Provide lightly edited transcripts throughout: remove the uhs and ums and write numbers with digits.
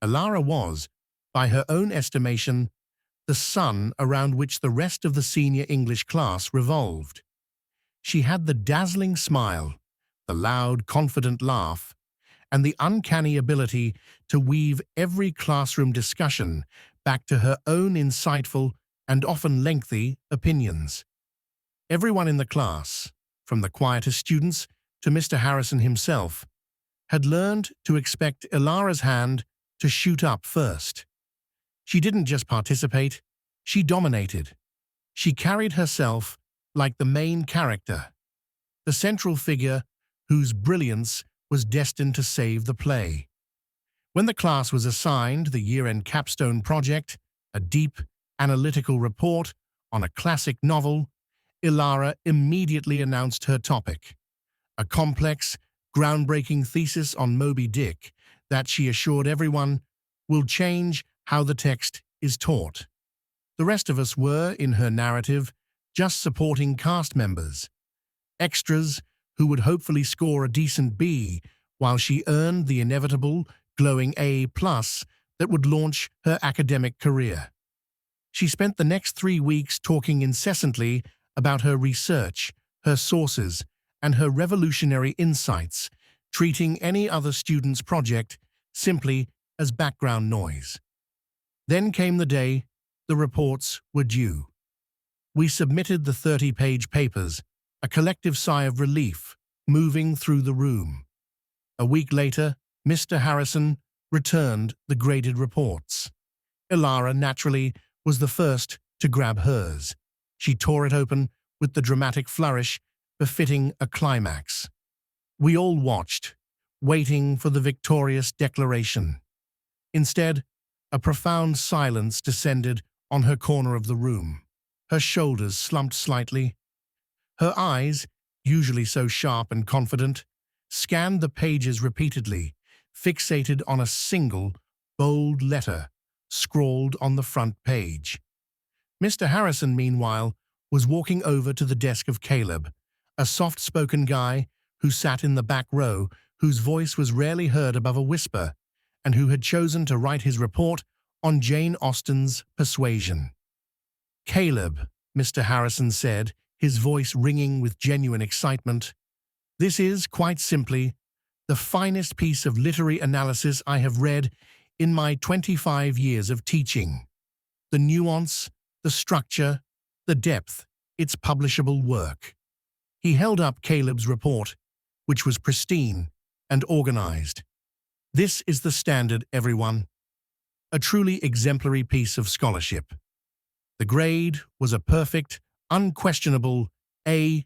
Ilara was, by her own estimation, the sun around which the rest of the senior English class revolved. She had the dazzling smile, the loud, confident laugh, and the uncanny ability to weave every classroom discussion back to her own insightful and often lengthy opinions. Everyone in the class, from the quietest students to Mr. Harrison himself, had learned to expect Ilara's hand to shoot up first. She didn't just participate, she dominated. She carried herself like the main character, the central figure whose brilliance was destined to save the play. When the class was assigned the year-end capstone project, a deep, analytical report on a classic novel, Ilara immediately announced her topic, a complex, groundbreaking thesis on Moby Dick that she assured everyone will change how the text is taught. The rest of us were, in her narrative, just supporting cast members, extras who would hopefully score a decent B while she earned the inevitable, glowing A+ that would launch her academic career. She spent the next 3 weeks talking incessantly about her research, her sources, and her revolutionary insights, treating any other student's project simply as background noise. Then came the day the reports were due. We submitted the 30-page papers, a collective sigh of relief moving through the room. A week later, Mr. Harrison returned the graded reports. Ilara, naturally, was the first to grab hers. She tore it open with the dramatic flourish befitting a climax. We all watched, waiting for the victorious declaration. Instead, a profound silence descended on her corner of the room. Her shoulders slumped slightly. Her eyes, usually so sharp and confident, scanned the pages repeatedly, fixated on a single, bold letter scrawled on the front page. Mr. Harrison, meanwhile, was walking over to the desk of Caleb, a soft-spoken guy who sat in the back row, whose voice was rarely heard above a whisper, and who had chosen to write his report on Jane Austen's Persuasion. "Caleb," Mr. Harrison said, his voice ringing with genuine excitement, "this is, quite simply, the finest piece of literary analysis I have read in my 25 years of teaching. The nuance, the structure, the depth, it's publishable work." He held up Caleb's report, which was pristine and organized. "This is the standard, everyone. A truly exemplary piece of scholarship." The grade was a perfect, unquestionable A++.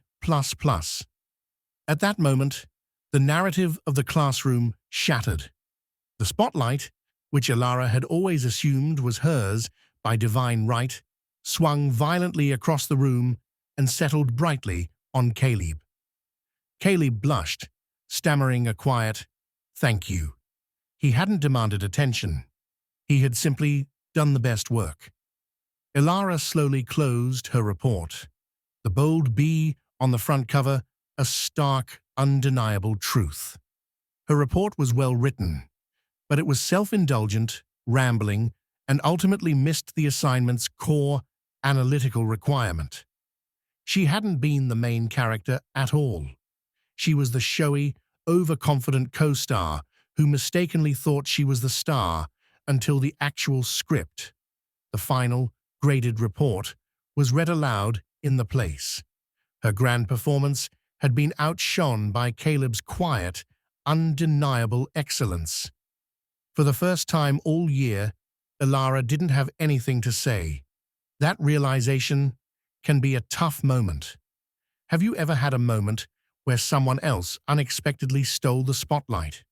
At that moment, the narrative of the classroom shattered. The spotlight, which Ilara had always assumed was hers by divine right, swung violently across the room and settled brightly on Caleb. Caleb blushed, stammering a quiet, "Thank you." He hadn't demanded attention. He had simply done the best work. Ilara slowly closed her report. The bold B on the front cover, a stark, undeniable truth. Her report was well written, but it was self-indulgent, rambling, and ultimately missed the assignment's core analytical requirement. She hadn't been the main character at all. She was the showy, overconfident co-star who mistakenly thought she was the star until the actual script, the final, graded report, was read aloud in the place. Her grand performance had been outshone by Caleb's quiet, undeniable excellence. For the first time all year, Ilara didn't have anything to say. That realization can be a tough moment. Have you ever had a moment where someone else unexpectedly stole the spotlight?